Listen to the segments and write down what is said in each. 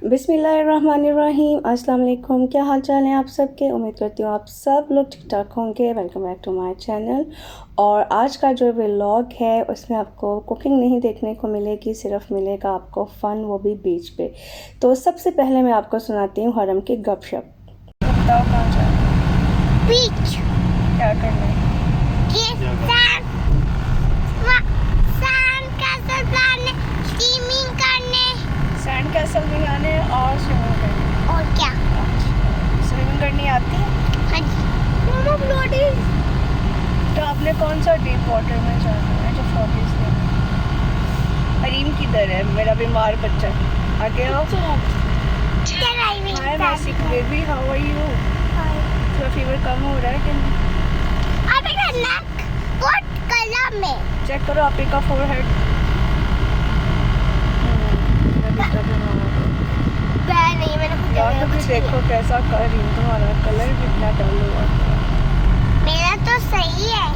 बिस्मिल्लाहिर्रहमानिर्रहीम। अस्सलाम वालेकुम। क्या हाल चाल है आप सबके? उम्मीद करती हूँ आप सब लोग ठीक ठाक होंगे। Welcome back to my channel. और आज का जो व्लॉग है उसमें आपको कुकिंग नहीं देखने को मिलेगी, सिर्फ मिलेगा आपको फ़न, वो भी बीच पे। तो सबसे पहले मैं आपको सुनाती हूँ हरम की गपशप। बताओ कहाँ जाना? बीच। क्या करना है? सैंड कैसल में आने और स्विमिंग करनी। और क्या? स्विमिंग करनी आती है? हाँ जी। तो आपने कौन सा डीप वाटर में जाना है जो फ्लॉटीज में? हरीम किधर है? मेरा बीमार बच्चा। आगे आओ। Hi my sick baby, how are you? थोड़ा फीवर कम हो रहा है कि नहीं? चेक करो आप ही का फोरहेड। तो फिर देखो कैसा हरीम, तुम्हारा कलर कितना डल हुआ। मेरा तो सही है।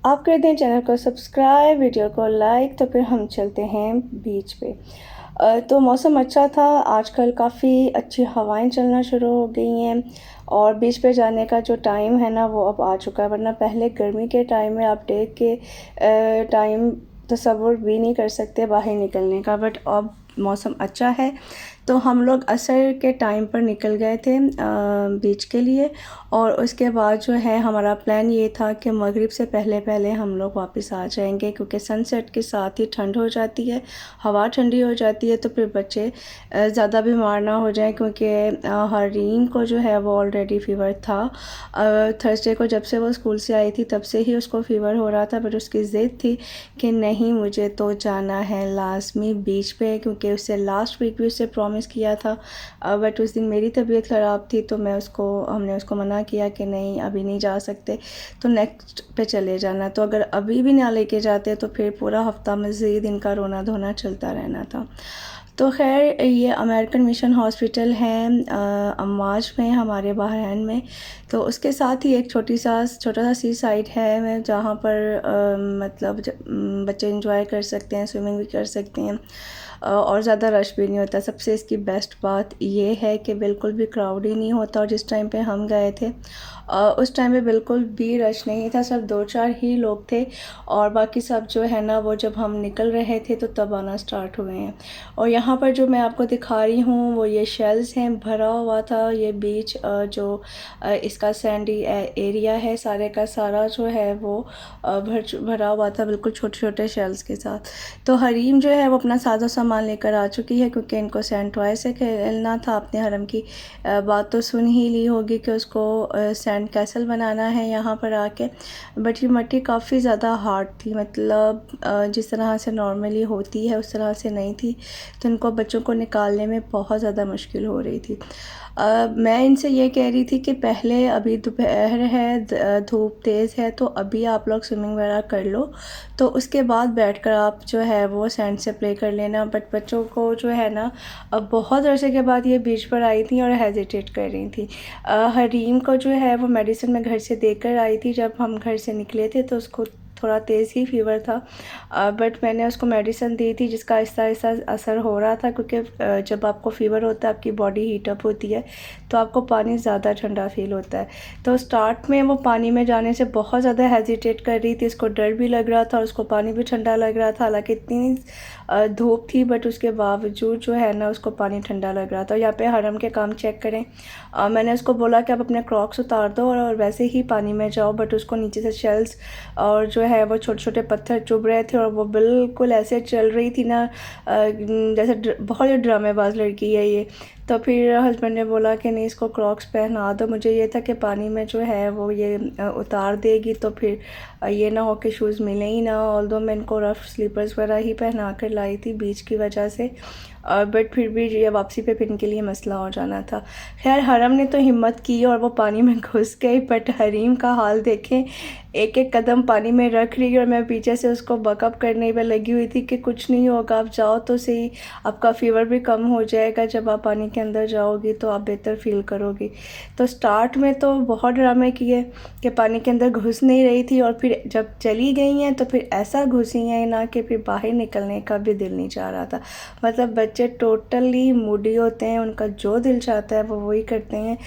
आप कर दें चैनल को सब्सक्राइब, वीडियो को लाइक। तो फिर हम चलते हैं बीच पे। तो मौसम अच्छा था, आजकल काफ़ी अच्छी हवाएं चलना शुरू हो गई हैं और बीच पे जाने का जो टाइम है ना वो अब आ चुका है। वरना पहले गर्मी के टाइम में आप डे के टाइम तसव्वुर भी नहीं कर सकते बाहर निकलने का, बट अब मौसम अच्छा है तो हम लोग असर के टाइम पर निकल गए थे बीच के लिए। और उसके बाद जो है हमारा प्लान ये था कि मगरिब से पहले पहले हम लोग वापस आ जाएंगे, क्योंकि सनसेट के साथ ही ठंड हो जाती है, हवा ठंडी हो जाती है, तो फिर बच्चे ज़्यादा बीमार ना हो जाएं। क्योंकि हरीम को जो है वो ऑलरेडी फ़ीवर था। थर्सडे को जब से वो स्कूल से आई थी तब से ही उसको फ़ीवर हो रहा था, बट उसकी ज़िद थी कि नहीं मुझे तो जाना है लाजमी बीच पे, क्योंकि उससे लास्ट वीक भी उससे प्रॉमिस किया था। बट उस दिन मेरी तबीयत ख़राब थी तो हमने उसको मना किया कि नहीं अभी नहीं जा सकते, तो नेक्स्ट पे चले जाना। तो अगर अभी भी ना लेके जाते तो फिर पूरा हफ्ता मज़ीद इनका रोना धोना चलता रहना था। तो खैर ये अमेरिकन मिशन हॉस्पिटल है अम्माज में, हमारे बहरैन में। तो उसके साथ ही एक छोटा सा सी साइड है जहाँ पर मतलब बच्चे इंजॉय कर सकते हैं, स्विमिंग भी कर सकते हैं और ज़्यादा रश भी नहीं होता। सबसे इसकी बेस्ट बात ये है कि बिल्कुल भी क्राउड ही नहीं होता। और जिस टाइम पे हम गए थे उस टाइम पे बिल्कुल भी रश नहीं था, सिर्फ 2-4 ही लोग थे और बाकी सब जो है ना वो जब हम निकल रहे थे तो तब आना स्टार्ट हुए हैं। और यहाँ पर जो मैं आपको दिखा रही हूँ वो ये शेल्स हैं, भरा हुआ था ये बीच जो इसका सैंडी एरिया है सारे का सारा जो है वो भरा हुआ था बिल्कुल छोटे छोटे शेल्स के साथ। तो हरीम जो है वो अपना सादा सामान लेकर आ चुकी है, क्योंकि इनको सैंड टॉय से खेलना था। आपने हरम की बात तो सुन ही ली होगी कि उसको सैंड कैसल बनाना है यहाँ पर आके। बट ये मिट्टी काफ़ी ज़्यादा हार्ड थी, मतलब जिस तरह से नॉर्मली होती है उस तरह से नहीं थी, तो इनको बच्चों को निकालने में बहुत ज़्यादा मुश्किल हो रही थी। मैं इनसे ये कह रही थी कि पहले अभी दोपहर है, धूप तेज़ है, तो अभी आप लोग स्विमिंग वगैरह कर लो, तो उसके बाद बैठकर आप जो है वो सैंड से प्ले कर लेना। बट बच्चों को जो है ना अब बहुत अरसे के बाद ये बीच पर आई थी और हेजिटेट कर रही थी। हरीम को जो है वो मेडिसिन मैं घर से देकर आई थी, जब हम घर से निकले थे तो उसको थोड़ा तेज़ ही फ़ीवर था। बट मैंने उसको मेडिसिन दी थी जिसका आहिस्ता आहिस्ता असर हो रहा था, क्योंकि जब आपको फ़ीवर होता है आपकी बॉडी हीट अप होती है तो आपको पानी ज़्यादा ठंडा फील होता है। तो स्टार्ट में वो पानी में जाने से बहुत ज़्यादा हेजिटेट कर रही थी, उसको डर भी लग रहा था और उसको पानी भी ठंडा लग रहा था। हालांकि इतनी धूप थी बट उसके बावजूद जो है ना उसको पानी ठंडा लग रहा था। यहाँ पे हरम के काम चेक करें। मैंने उसको बोला कि आप अपने क्रॉक्स उतार दो और वैसे ही पानी में जाओ, बट उसको नीचे से शेल्स और जो है वो छोटे छोटे पत्थर चुभ रहे थे और वो बिल्कुल ऐसे चल रही थी ना जैसे बहुत ही ड्रामेबाज लड़की है ये। तो फिर हस्बैंड ने बोला कि नहीं इसको क्रॉक्स पहना दो। मुझे ये था कि पानी में जो है वो ये उतार देगी तो फिर ये ना हो कि शूज़ मिले ही ना। ऑल्दो मैं इनको रफ़ स्लीपर्स वगैरह ही पहना कर लाई थी बीच की वजह से, बट फिर भी ये वापसी पे फिर इनके लिए मसला हो जाना था। खैर हरम ने तो हिम्मत की और वो पानी में घुस गई, बट हरीम का हाल देखें, एक एक कदम पानी में रख रही है और मैं पीछे से उसको बकअप करने में लगी हुई थी कि कुछ नहीं होगा, आप जाओ तो सही, आपका फ़ीवर भी कम हो जाएगा, जब आप पानी के अंदर जाओगी तो आप बेहतर फील करोगी। तो स्टार्ट में तो बहुत ड्रामे किए कि पानी के अंदर घुस नहीं रही थी, और फिर जब चली गई हैं तो फिर ऐसा घुसी हैं ना कि फिर बाहर निकलने का भी दिल नहीं चाह रहा था। मतलब बच्चे टोटली मूडी होते हैं, उनका जो दिल चाहता है वो वही करते हैं।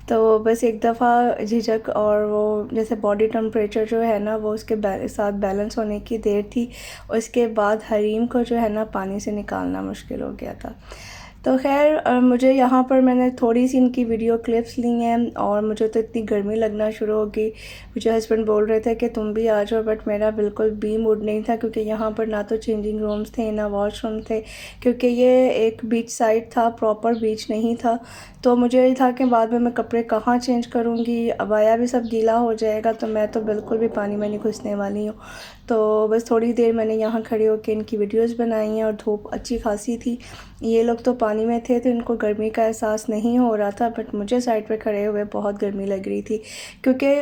तो बस एक दफ़ा झिझक और वो जैसे बॉडी टेम्परेचर जो है ना वो उसके साथ बैलेंस होने की देर थी, उसके बाद हरीम को जो है ना पानी से निकालना मुश्किल हो गया था। तो खैर मुझे यहाँ पर मैंने थोड़ी सी इनकी वीडियो क्लिप्स ली हैं, और मुझे तो इतनी गर्मी लगना शुरू हो गई। मुझे हस्बैंड बोल रहे थे कि तुम भी आ जाओ, बट मेरा बिल्कुल भी मूड नहीं था, क्योंकि यहाँ पर ना तो चेंजिंग रूम्स थे ना वॉशरूम थे, क्योंकि ये एक बीच साइड था, प्रॉपर बीच नहीं था। तो मुझे ये था कि बाद में मैं कपड़े कहाँ चेंज करूँगी, अबाया भी सब गीला हो जाएगा, तो मैं तो बिल्कुल भी पानी में नहीं घुसने वाली हूँ। तो बस थोड़ी देर मैंने यहाँ खड़े होकर इनकी वीडियोस बनाई हैं, और धूप अच्छी खासी थी। ये लोग तो पानी में थे तो इनको गर्मी का एहसास नहीं हो रहा था, बट मुझे साइड पे खड़े हुए बहुत गर्मी लग रही थी, क्योंकि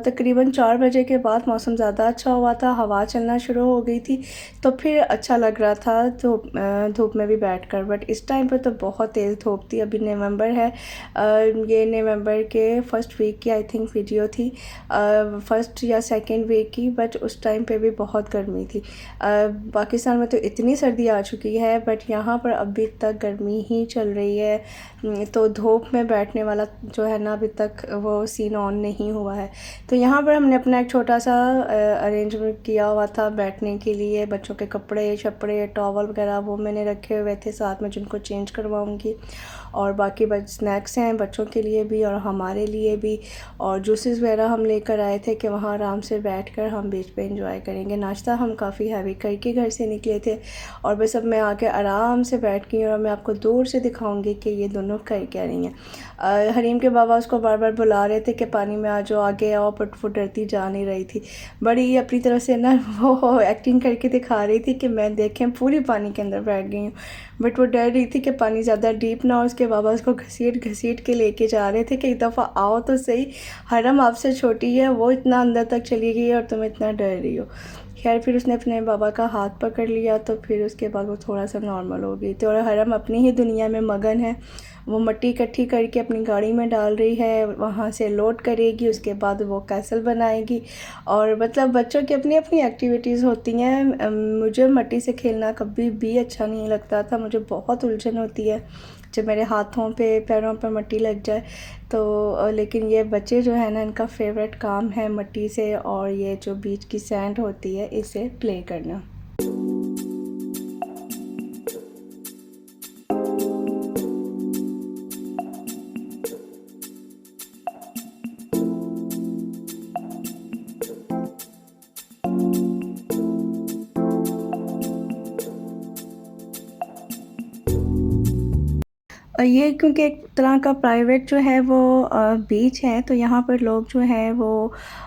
तकरीबन 4 बजे के बाद मौसम ज़्यादा अच्छा हुआ था, हवा चलना शुरू हो गई थी, तो फिर अच्छा लग रहा था धूप में भी बैठकर। बट इस टाइम पर तो बहुत तेज़ धूप थी। अभी नवंबर है, ये नवंबर के फर्स्ट वीक की आई थिंक वीडियो थी, फर्स्ट या सेकेंड वीक की, बट उस टाइम पे भी बहुत गर्मी थी। पाकिस्तान में तो इतनी सर्दी आ चुकी है, बट यहाँ पर अभी तक गर्मी ही चल रही है। तो धूप में बैठने वाला जो है ना अभी तक वो सीन ऑन नहीं हुआ है। तो यहाँ पर हमने अपना एक छोटा सा अरेंजमेंट किया हुआ था बैठने के लिए। बच्चों के कपड़े छपड़े टॉवल वगैरह वो मैंने रखे हुए थे साथ में, जिनको चेंज करवाऊँगी, और बाकी स्नैक्स हैं बच्चों के लिए भी और हमारे लिए भी, और जूसेस वगैरह हम लेकर आए थे कि वहाँ आराम से बैठकर हम बीच पे एंजॉय करेंगे। नाश्ता हम काफ़ी हैवी करके घर से निकले थे, और बस अब मैं आके आराम से बैठ गई, और मैं आपको दूर से दिखाऊंगी कि ये दोनों कर क्या रही हैं। हरीम के बाबा उसको बार बार बुला रहे थे कि पानी में आ जाओ, आगे आओ, बट वो डरती जा नहीं रही थी। बड़ी अपनी तरफ से ना वो एक्टिंग करके दिखा रही थी कि मैं देखें पूरी पानी के अंदर बैठ गई हूँ, बट वो डर रही थी कि पानी ज़्यादा डीप ना हो। उसके बाबा उसको घसीट घसीट के लेके जा रहे थे कि एक दफ़ा आओ तो सही, हरम आपसे छोटी है, वो इतना अंदर तक चली गई है और तुम इतना डर रही हो। खैर फिर उसने अपने बाबा का हाथ पकड़ लिया, तो फिर उसके बाद वो थोड़ा सा नॉर्मल हो गई थी। और हरम अपनी ही दुनिया में मगन है, वो मिट्टी इकट्ठी करके अपनी गाड़ी में डाल रही है, वहाँ से लोड करेगी, उसके बाद वो कैसल बनाएगी। और मतलब बच्चों की अपनी अपनी एक्टिविटीज़ होती हैं। मुझे मिट्टी से खेलना कभी भी अच्छा नहीं लगता था, मुझे बहुत उलझन होती है जब मेरे हाथों पे पैरों पे मिट्टी लग जाए। तो लेकिन ये बच्चे जो है ना, इनका फेवरेट काम है मिट्टी से और ये जो बीच की सैंड होती है इसे प्ले करना। ये क्योंकि एक तरह का प्राइवेट जो है वो बीच है, तो यहाँ पर लोग जो है वो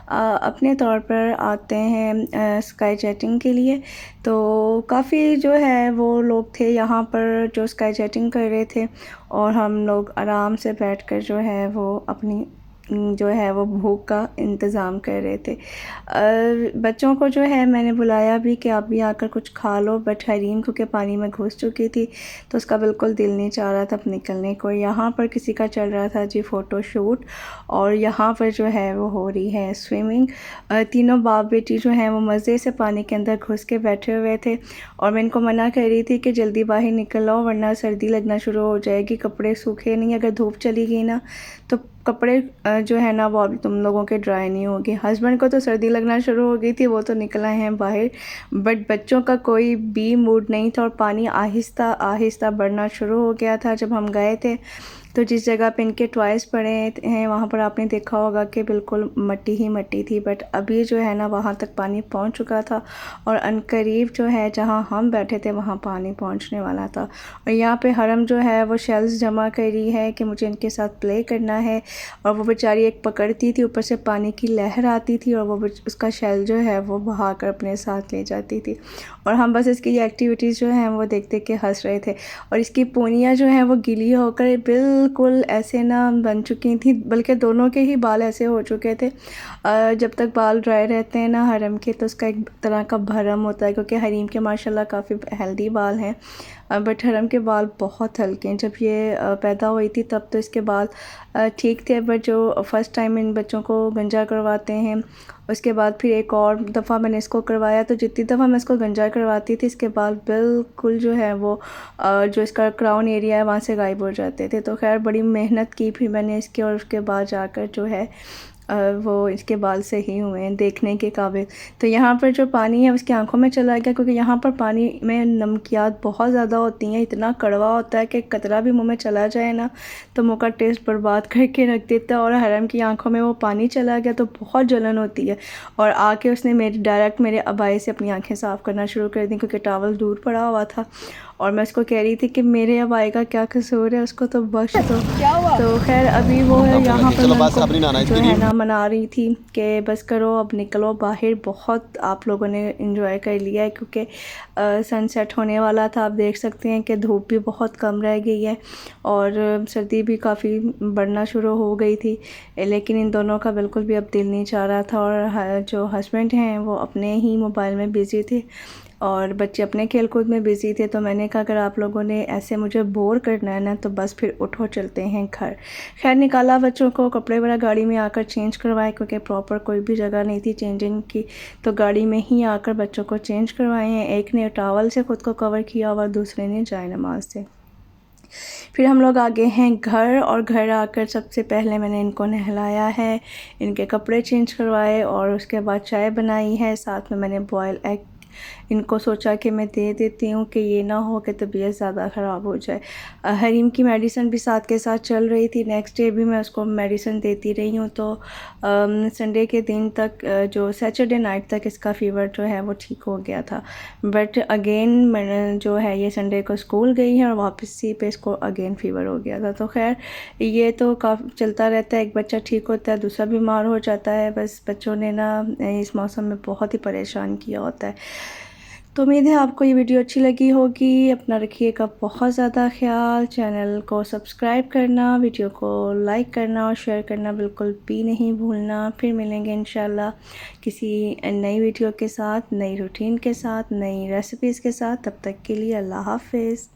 अपने तौर पर आते हैं स्काई जेटिंग के लिए। तो काफ़ी जो है वो लोग थे यहाँ पर जो स्काई जेटिंग कर रहे थे, और हम लोग आराम से बैठकर जो है वो अपनी जो है वो भूख का इंतज़ाम कर रहे थे। बच्चों को जो है मैंने बुलाया भी कि आप भी आकर कुछ खा लो, बट हरीम क्योंकि पानी में घुस चुकी थी तो उसका बिल्कुल दिल नहीं चाह रहा था अब निकलने को। यहाँ पर किसी का चल रहा था जी फ़ोटो शूट, और यहाँ पर जो है वो हो रही है स्विमिंग। तीनों बाप बेटी जो हैं वो मज़े से पानी के अंदर घुस के बैठे हुए थे, और मैं इनको मना कर रही थी कि जल्दी बाहर निकल आओ वरना सर्दी लगना शुरू हो जाएगी, कपड़े सूखे नहीं, अगर धूप चली गई ना तो कपड़े जो है ना वो अभी तुम लोगों के ड्राई नहीं होंगे। हस्बैंड को तो सर्दी लगना शुरू हो गई थी, वो तो निकल आए हैं बाहर, बट बच्चों का कोई भी मूड नहीं था, और पानी आहिस्ता आहिस्ता बढ़ना शुरू हो गया था जब हम गए थे। तो जिस जगह पे इनके टॉयज़ पड़े हैं वहाँ पर आपने देखा होगा कि बिल्कुल मिट्टी ही मिट्टी थी, बट अभी जो है ना वहाँ तक पानी पहुँच चुका था, और अनकरीब जो है जहाँ हम बैठे थे वहाँ पानी पहुँचने वाला था। और यहाँ पे हरम जो है वो शेल्स जमा कर रही है कि मुझे इनके साथ प्ले करना है, और वो बेचारी एक पकड़ती थी, ऊपर से पानी की लहर आती थी और वो उसका शेल जो है वो बहा कर अपने साथ ले जाती थी, और हम बस इसकी ये एक्टिविटीज़ जो हैं वो देख देख के हंस रहे थे। और इसकी पूनियाँ जो हैं वो गीली होकर बिल्कुल ऐसे ना बन चुकी थी, बल्कि दोनों के ही बाल ऐसे हो चुके थे। जब तक बाल ड्राई रहते हैं ना हरम के, तो उसका एक तरह का भरम होता है, क्योंकि हरीम के माशाल्लाह काफ़ी हेल्दी बाल हैं, बट हरम के बाल बहुत हल्के हैं। जब ये पैदा हुई थी तब तो इसके बाल ठीक थे, बट जो फ़र्स्ट टाइम इन बच्चों को गंजा करवाते हैं, उसके बाद फिर एक और दफ़ा मैंने इसको करवाया, तो जितनी दफ़ा मैं इसको गंजा करवाती थी इसके बाल बिल्कुल जो है वो जो इसका क्राउन एरिया है वहाँ से गायब हो जाते थे। तो खैर बड़ी मेहनत की फिर मैंने इसके, और उसके बाद जाकर जो है वो इसके बाल सही हुए हैं देखने के काबिल। तो यहाँ पर जो पानी है उसकी आंखों में चला गया, क्योंकि यहाँ पर पानी में नमकियात बहुत ज़्यादा होती हैं, इतना कड़वा होता है कि कतरा भी मुंह में चला जाए ना तो मुंह का टेस्ट बर्बाद करके रख देता है। और हरम की आंखों में वो पानी चला गया तो बहुत जलन होती है, और आके उसने डायरेक्ट मेरे अबाई से अपनी आँखें साफ़ करना शुरू कर दी, क्योंकि टॉवल दूर पड़ा हुआ था। और मैं उसको कह रही थी कि मेरे अबाई का क्या कसूर है, उसको तो बख्श दो। तो खैर अभी वो है यहाँ पर मैं उनको जो है ना मना रही थी कि बस करो अब निकलो बाहर। बहुत आप लोगों ने इंजॉय कर लिया है, क्योंकि सनसेट होने वाला था। आप देख सकते हैं कि धूप भी बहुत कम रह गई है और सर्दी भी काफ़ी बढ़ना शुरू हो गई थी, लेकिन इन दोनों का बिल्कुल भी अब दिल नहीं चाह रहा था। और जो हस्बैंड हैं वो अपने ही मोबाइल में बिज़ी थे और बच्चे अपने खेल कूद में बिज़ी थे। तो मैंने कहा अगर आप लोगों ने ऐसे मुझे बोर करना है ना तो बस फिर उठो चलते हैं घर। खैर निकाला बच्चों को, कपड़े वगैरह गाड़ी में आकर चेंज करवाए, क्योंकि प्रॉपर कोई भी जगह नहीं थी चेंजिंग की, तो गाड़ी में ही आकर बच्चों को चेंज करवाए हैं। एक ने टॉवल से ख़ुद को कवर किया और दूसरे ने जाए नमाज से। फिर हम लोग आ गए हैं घर, और घर आकर सबसे पहले मैंने इनको नहलाया है, इनके कपड़े चेंज करवाए और उसके बाद चाय बनाई है। साथ में मैंने बॉयल एग इनको सोचा कि मैं दे देती हूँ कि ये ना हो कि तबीयत ज़्यादा ख़राब हो जाए। हरीम की मेडिसिन भी साथ के साथ चल रही थी, नेक्स्ट डे भी मैं उसको मेडिसिन देती रही हूँ। तो संडे के दिन तक जो सैटरडे नाइट तक इसका फ़ीवर जो है वो ठीक हो गया था। बट अगेन मैंने जो है ये संडे को स्कूल गई है और वापसी पे इसको अगेन फ़ीवर हो गया था। तो खैर ये तो काफ़ी चलता रहता है, एक बच्चा ठीक होता है दूसरा बीमार हो जाता है। बस बच्चों ने ना इस मौसम में बहुत ही परेशान किया होता है। तो उम्मीद है आपको ये वीडियो अच्छी लगी होगी। अपना रखिएगा बहुत ज़्यादा ख्याल। चैनल को सब्सक्राइब करना, वीडियो को लाइक करना और शेयर करना बिल्कुल भी नहीं भूलना। फिर मिलेंगे इंशाल्लाह किसी नई वीडियो के साथ, नई रूटीन के साथ, नई रेसिपीज़ के साथ। तब तक के लिए अल्लाह हाफ़िज़।